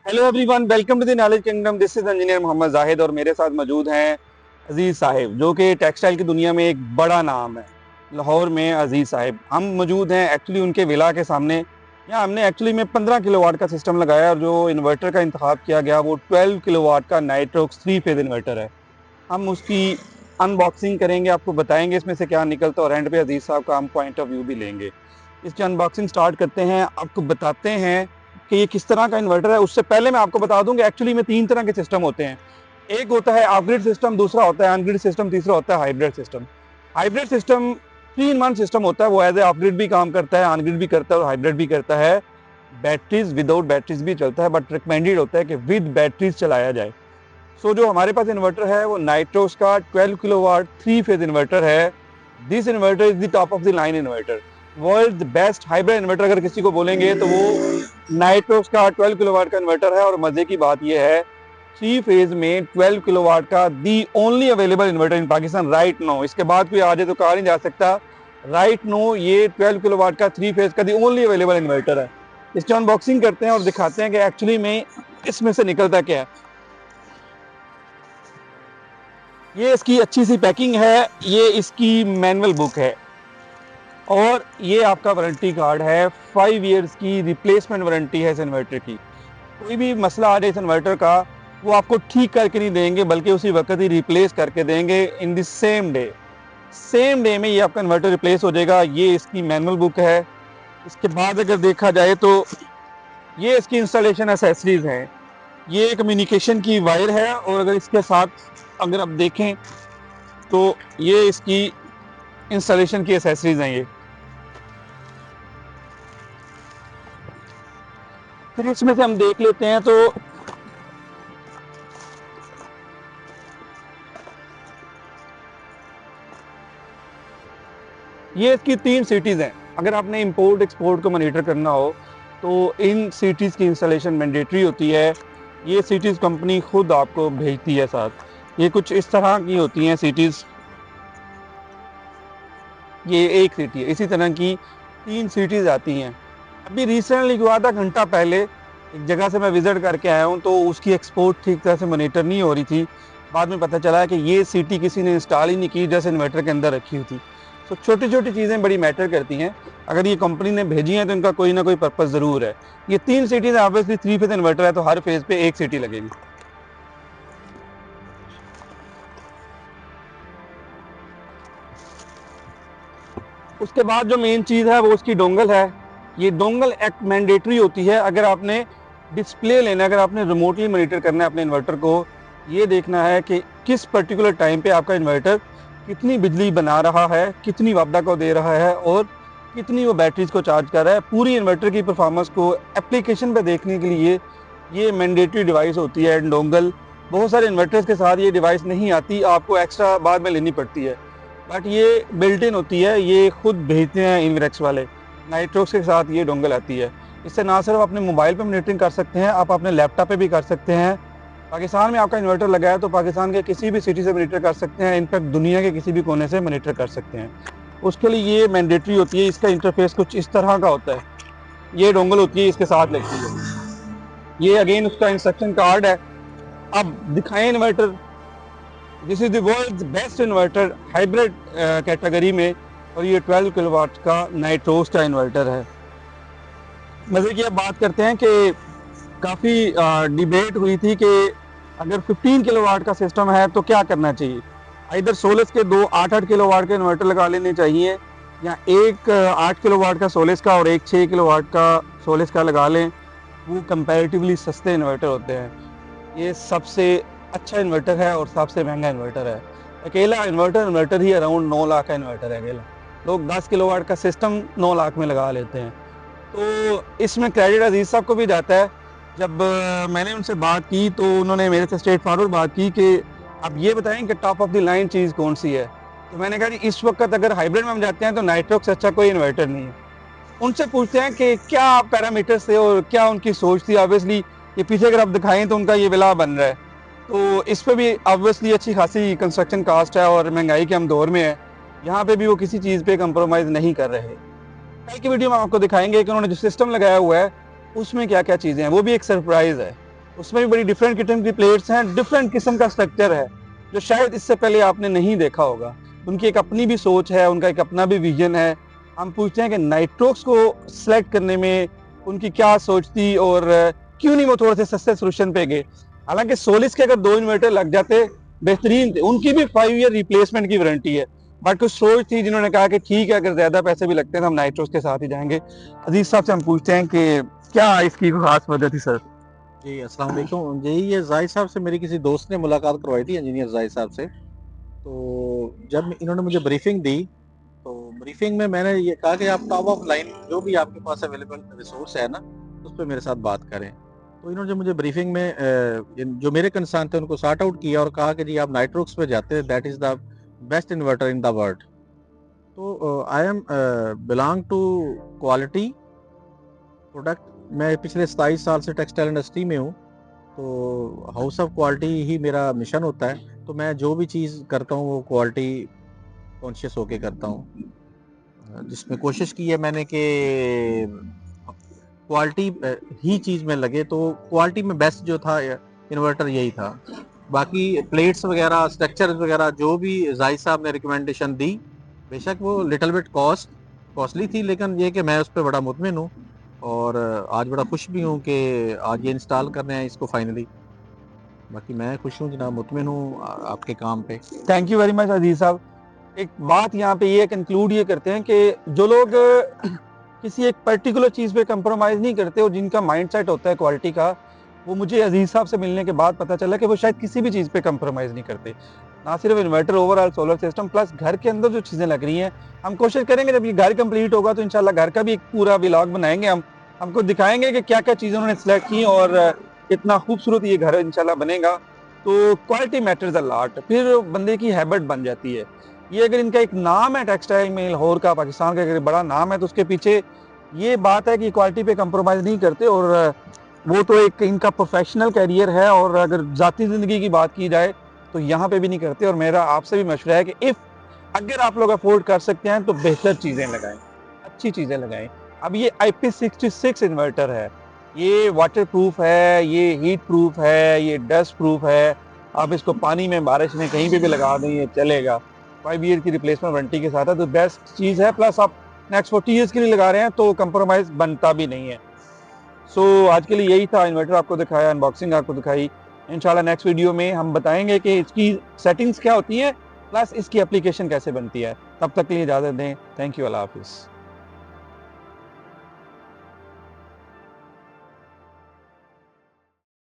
Hello everyone, welcome to the knowledge kingdom. This is engineer Mohammad Zahid और मेरे साथ मौजूद हैं अजीज साहिब, जो कि टेक्सटाइल की दुनिया में एक बड़ा नाम है। लाहौर में अजीज साहिब हम मौजूद हैं एक्चुअली उनके विला के सामने। यहाँ हमने एक्चुअली में 15 किलोवाट का सिस्टम लगाया और जो इन्वर्टर का इंतखाब किया गया वो 12 किलोवाट का नाइट्रोक्स 3 फेज इन्वर्टर है। हम उसकी अनबॉक्सिंग करेंगे, आपको बताएंगे इसमें से क्या निकलता है और एंड पे अजीज साहब का हम पॉइंट ऑफ व्यू भी लेंगे। इसकी अनबॉक्सिंग स्टार्ट करते हैं, आपको बताते हैं कि ये किस तरह का इन्वर्टर है। उससे पहले मैं आपको बता दूं कि एक्चुअली में 3 तरह के सिस्टम होते हैं। एक होता है ऑफ ग्रिड सिस्टम, दूसरा होता है अनग्रिड सिस्टम, तीसरा होता है hybrid system. Hybrid system 3 in 1 system होता है, वो एज ए ऑफ ग्रिड भी काम करता है, अनग्रिड भी करता है और हाइब्रिड भी करता है। बैटरीज विदाउट बैटरीज भी चलता है, बट रिकमेंडेड होता है कि विद बैटरीज चलाया जाए। जो हमारे पास इन्वर्टर है वो नाइट्रोस का 12 किलोवाट 3 फेज इन्वर्टर है। This inverter is the top of the line inverter, world best hybrid inverter अगर किसी को बोलेंगे तो वो नाइट्रोस का 12 किलोवाट का इन्वर्टर है। और मजे की बात यह है 3 फेज में 12 किलोवाट का the only available inverter in Pakistan right no. इसके बाद कोई आ जाए तो कहा नहीं जा सकता, राइट नो ये 12 किलोवाट का 3 फेज का दी ओनली अवेलेबल इन्वर्टर है। इसकी अनबॉक्सिंग करते हैं और दिखाते हैं कि एक्चुअली में इसमें से निकलता क्या है। ये इसकी अच्छी सी पैकिंग है, ये इसकी मैनुअल बुक है और ये आपका वारंटी कार्ड है। 5 इयर्स की रिप्लेसमेंट वारंटी है इस इन्वर्टर की। कोई भी मसला आ जाए इस इन्वर्टर का वो आपको ठीक करके नहीं देंगे, बल्कि उसी वक्त ही रिप्लेस करके देंगे इन द सेम डे में ये आपका इन्वर्टर रिप्लेस हो जाएगा। ये इसकी मैनुअल बुक है। इसके बाद अगर देखा जाए तो ये इसकी इंस्टॉलेशन एसेसरीज हैं। ये कम्युनिकेशन की वायर है और अगर इसके साथ अगर आप देखें तो ये इसकी इंस्टॉलेशन की एसेसरीज हैं। ये फिर इसमें से हम देख लेते हैं तो ये इसकी 3 सिटीज़ हैं। अगर आपने इंपोर्ट एक्सपोर्ट को मॉनिटर करना हो तो इन सिटीज़ की इंस्टॉलेशन मैंडेटरी होती है। ये सिटीज़ कंपनी खुद आपको भेजती है साथ। ये कुछ इस तरह की होती हैं सिटीज़। ये एक सिटी है, इसी तरह की 3 सिटीज़ आती हैं। अभी रिसेंटली हुआ, आधा घंटा पहले एक जगह से मैं विज़िट करके आया हूँ तो उसकी एक्सपोर्ट ठीक तरह से मॉनिटर नहीं हो रही थी। बाद में पता चला है कि ये सिटी किसी ने इंस्टॉल ही नहीं की, जैसे इन्वर्टर के अंदर रखी हुई थी। तो छोटी छोटी चीज़ें बड़ी मैटर करती हैं। अगर ये कंपनी ने भेजी हैं तो इनका कोई ना कोई पर्पज़ ज़रूर है। ये 3 सिटीज़ हैं, ऑब्वियसली 3 फेज इन्वर्टर है तो हर फेज़ पे एक सिटी लगेगी। उसके बाद जो मेन चीज़ है वो उसकी डोंगल है। ये डोंगल एक मैंडेटरी होती है अगर आपने डिस्प्ले लेना है, अगर आपने रिमोटली मॉनिटर करना है अपने इन्वर्टर को। ये देखना है कि किस पर्टिकुलर टाइम पे आपका इन्वर्टर कितनी बिजली बना रहा है, कितनी वापडा को दे रहा है और कितनी वो बैटरीज को चार्ज कर रहा है। पूरी इन्वर्टर की परफॉर्मेंस को एप्लीकेशन पे देखने के लिए ये मैंडेटरी डिवाइस होती है डोंगल। बहुत सारे इन्वर्टर्स के साथ ये डिवाइस नहीं आती, आपको एक्स्ट्रा बाद में लेनी पड़ती है, बट ये बिल्ट इन होती है। ये खुद भेजते हैं इनवेक्स वाले। नाइट्रोक्स के साथ ये डोंगल आती है। इससे ना सिर्फ अपने मोबाइल पे मॉनिटरिंग कर सकते हैं, आप अपने लैपटॉप पे भी कर सकते हैं। पाकिस्तान में आपका इन्वर्टर लगा है तो पाकिस्तान के किसी भी सिटी से मॉनिटर कर सकते हैं, इनफैक्ट दुनिया के किसी भी कोने से मॉनिटर कर सकते हैं। उसके लिए ये मैंडेटरी होती है। इसका इंटरफेस कुछ इस तरह का होता है। ये डोंगल होती है, इसके साथ लगती है। ये अगेन उसका इंस्ट्रक्शन कार्ड है। अब दिखाएं inverter. This is the world's best inverter hybrid category में और ये 12 किलोवाट का नाइट्रोस का इन्वर्टर है। मज़े की अब बात करते हैं कि काफ़ी डिबेट हुई थी कि अगर 15 किलोवाट का सिस्टम है तो क्या करना चाहिए। इधर सोलस के 2 8-8 किलोवाट के इन्वर्टर लगा लेने चाहिए या एक 8 किलोवाट का सोलस का और एक 6 किलोवाट का सोलस का लगा लें। वो कंपैरेटिवली सस्ते इन्वर्टर होते हैं। ये सबसे अच्छा इन्वर्टर है और सबसे महंगा इन्वर्टर है। अकेला इन्वर्टर ही अराउंड 9 लाख का इन्वर्टर है अकेला। लोग 10 किलोवाट का सिस्टम 9 लाख में लगा लेते हैं। तो इसमें क्रेडिट अजीज़ साहब को भी जाता है। जब मैंने उनसे बात की तो उन्होंने मेरे से स्ट्रेट फॉरवर्ड बात की कि आप ये बताएं कि टॉप ऑफ द लाइन चीज़ कौन सी है। तो मैंने कहा इस वक्त अगर हाइब्रिड में हम जाते हैं तो नाइट्रोक्स से अच्छा कोई इन्वर्टर नहीं है। उनसे पूछते हैं कि क्या पैरामीटर्स थे और क्या उनकी सोच थी। ऑब्वियसली ये पीछे अगर आप दिखाएं तो उनका ये विला बन रहा है, तो इस पर भी ऑब्वियसली अच्छी खासी कंस्ट्रक्शन कास्ट है और महंगाई के हम दौर में है। यहाँ पे भी वो किसी चीज़ पे कंप्रोमाइज़ नहीं कर रहे। कल की वीडियो में आपको दिखाएंगे कि उन्होंने जो सिस्टम लगाया हुआ है उसमें क्या क्या चीज़ें हैं, वो भी एक सरप्राइज़ है। उसमें भी बड़ी डिफरेंट किस्म की प्लेट्स हैं, डिफरेंट किस्म का स्ट्रक्चर है जो शायद इससे पहले आपने नहीं देखा होगा। उनकी एक अपनी भी सोच है, उनका एक अपना भी विजन है। हम पूछते हैं कि नाइट्रोक्स को सिलेक्ट करने में उनकी क्या सोच थी और क्यों नहीं वो थोड़े से सस्ते सोल्यूशन पे गए। हालांकि सोलिस के अगर 2 इन्वर्टर लग जाते बेहतरीन थे, उनकी भी 5 ईयर रिप्लेसमेंट की वारंटी है। बट कुछ सोच थी जिन्होंने कहा कि ठीक है, अगर ज्यादा पैसे भी लगते हैं तो हम नाइट्रोक्स के साथ ही जाएंगे। अजीज साहब से हम पूछते हैं कि क्या इसकी कोई खास वजह थी सर? जी अस्सलाम वालेकुम जी। ये जाहिद साहब से मेरी किसी दोस्त ने मुलाकात करवाई थी, इंजीनियर जाहिद साहब से। तो जब इन्होंने मुझे ब्रीफिंग दी, तो ब्रीफिंग में मैंने ये कहा कि आप टॉप ऑफ लाइन जो भी आपके पास अवेलेबल रिसोर्स है ना, उस पर मेरे साथ बात करें। तो इन्होंने मुझे ब्रीफिंग में जो मेरे कंसर्न थे उनको सॉर्ट आउट किया और कहा कि जी आप नाइट्रोक्स पे जाते हैं, that is the best inverter in the world. तो I am belong to quality product. मैं पिछले 27 साल से टेक्सटाइल इंडस्ट्री में हूँ, तो हाउस ऑफ क्वालिटी ही मेरा मिशन होता है। तो मैं जो भी चीज़ करता हूँ वो क्वालिटी कॉन्शियस होके करता हूँ, जिसमें कोशिश की है मैंने कि क्वालिटी ही चीज़ में लगे। तो क्वालिटी में बेस्ट जो था इन्वर्टर यही था। बाकी प्लेट्स वगैरह, स्ट्रक्चर वगैरह जो भी जाहिद साहब ने रिकमेंडेशन दी, बेशक वो लिटिल बिट कॉस्टली थी, लेकिन ये कि मैं उस पर बड़ा मुतमिन हूँ और आज बड़ा खुश भी हूँ कि आज ये इंस्टॉल कर रहे हैं इसको फाइनली। बाकी मैं खुश हूँ जनाब, मुतमिन हूँ आपके काम पे। थैंक यू वेरी मच अजीज साहब। एक बात यहाँ पे ये कंक्लूड ये करते हैं कि जो लोग किसी एक पर्टिकुलर चीज़ पे कंप्रोमाइज़ नहीं करते और जिनका माइंडसेट होता है क्वालिटी का, वो मुझे अजीज साहब से मिलने के बाद पता चला कि वो शायद किसी भी चीज़ पे कंप्रोमाइज़ नहीं करते। ना सिर्फ inverter, overall solar system plus घर के अंदर जो चीज़ें लग रही हैं, हम कोशिश करेंगे जब ये घर कंप्लीट होगा तो इंशाल्लाह घर का भी एक पूरा व्लॉग बनाएंगे। हम हमको दिखाएंगे कि क्या क्या चीज़ें उन्होंने सेलेक्ट की और कितना खूबसूरत ये घर इंशाल्लाह बनेगा। तो क्वालिटी मैटर्स अ लॉट, फिर बंदे की हैबिट बन जाती है। ये अगर इनका एक नाम है टेक्सटाइल में लाहौर का, पाकिस्तान का अगर बड़ा नाम है, तो उसके पीछे ये बात है कि क्वालिटी पे कंप्रोमाइज़ नहीं करते और वो तो एक इनका प्रोफेशनल करियर है। और अगर ज़ाती ज़िंदगी की बात की जाए तो यहाँ पे भी नहीं करते। और मेरा आपसे भी मशवरा है कि अगर आप लोग अफोर्ड कर सकते हैं तो बेहतर चीज़ें लगाएं, अच्छी चीज़ें लगाएं। अब ये IP66 इन्वर्टर है, ये वाटर प्रूफ है, ये हीट प्रूफ है, ये डस्ट प्रूफ है। आप इसको पानी में, बारिश में कहीं पे भी लगा दें, ये चलेगा। 5 ईयर की रिप्लेसमेंट वारंटी के साथ है, तो बेस्ट चीज़ है। प्लस आप नेक्स्ट 40 ईयर्स के लिए लगा रहे हैं तो कंप्रोमाइज़ बनता भी नहीं है। सो आज के लिए यही था, इन्वर्टर आपको दिखाया, अनबॉक्सिंग आपको दिखाई। इंशाल्लाह नेक्स्ट वीडियो में हम बताएंगे कि इसकी सेटिंग्स क्या होती हैं, प्लस इसकी एप्लीकेशन कैसे बनती है। तब तक के लिए इजाज़त दें। थैंक यू, अल्लाह हाफिज़।